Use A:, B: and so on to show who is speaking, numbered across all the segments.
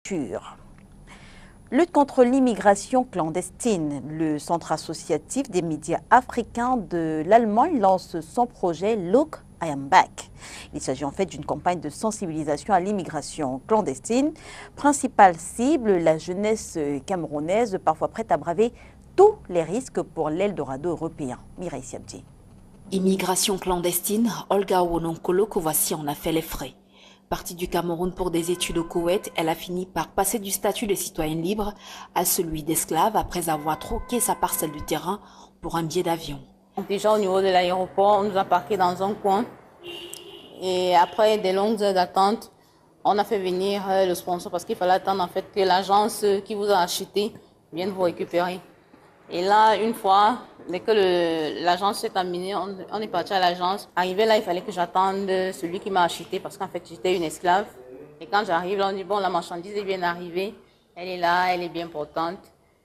A: culture. Lutte contre l'immigration clandestine. Le centre associatif des médias africains de l'Allemagne lance son projet Look, I am back. Il s'agit en fait d'une campagne de sensibilisation à l'immigration clandestine. Principale cible, la jeunesse camerounaise, parfois prête à braver tous les risques pour l'Eldorado européen. Mireille Siabdi.
B: Immigration clandestine, Olga Wononkolo Kovassi en a fait les frais. Partie du Cameroun pour des études au Koweït, elle a fini par passer du statut de citoyenne libre à celui d'esclave après avoir troqué sa parcelle de terrain pour un billet d'avion.
C: Déjà au niveau de l'aéroport, on nous a parqués dans un coin et après des longues heures d'attente, on a fait venir le sponsor parce qu'il fallait attendre en fait que l'agence qui vous a acheté vienne vous récupérer. Et là, une fois dès que l'agence s'est terminée, on est parti à l'agence. Arrivé là, il fallait que j'attende celui qui m'a acheté parce qu'en fait, j'étais une esclave. Et quand j'arrive, là, on dit, bon, la marchandise est bien arrivée. Elle est là, elle est bien portante.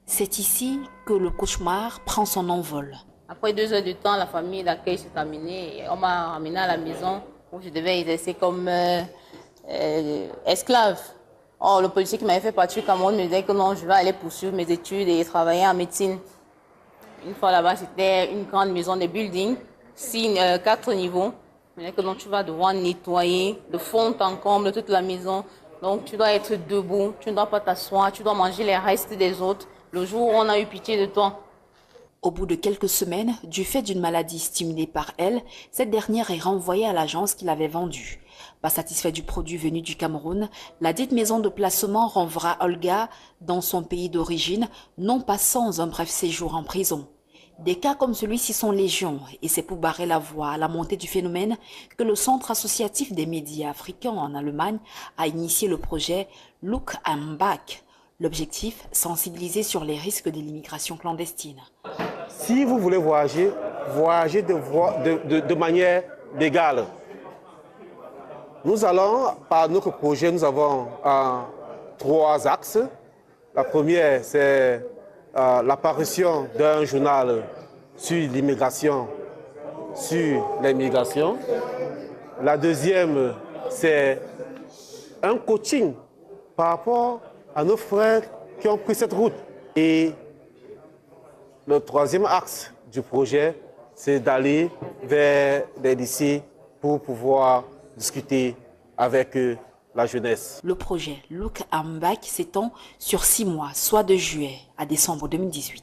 B: C'est ici que le cauchemar prend son envol.
C: Après 2 heures de temps, la famille d'accueil s'est terminée. Et on m'a ramené à la maison où je devais exercer comme esclave. Or, le policier qui m'avait fait partir du Cameroun me disait que non, je vais aller poursuivre mes études et travailler en médecine. Une fois là-bas, c'était une grande maison de building, 4 niveaux. Que donc tu vas devoir nettoyer de fond en comble toute la maison. Donc tu dois être debout, tu ne dois pas t'asseoir, tu dois manger les restes des autres. Le jour où on a eu pitié de toi.
B: Au bout de quelques semaines, du fait d'une maladie stimulée par elle, cette dernière est renvoyée à l'agence qui l'avait vendue. Pas satisfait du produit venu du Cameroun, la dite maison de placement renverra Olga dans son pays d'origine, non pas sans un bref séjour en prison. Des cas comme celui-ci sont légion et c'est pour barrer la voie à la montée du phénomène que le Centre associatif des médias africains en Allemagne a initié le projet Look, I'm back. L'objectif, sensibiliser sur les risques de l'immigration clandestine.
D: Si vous voulez voyager, voyagez de manière légale. Nous allons, par notre projet, nous avons 3 axes. La première, c'est l'apparition d'un journal sur l'immigration, sur l'immigration. La deuxième, c'est un coaching par rapport à nos frères qui ont pris cette route. Et le troisième axe du projet, c'est d'aller vers des lycées pour pouvoir discuter avec la jeunesse.
B: Le projet Look, I'm back s'étend sur 6 mois, soit de juillet à décembre 2018.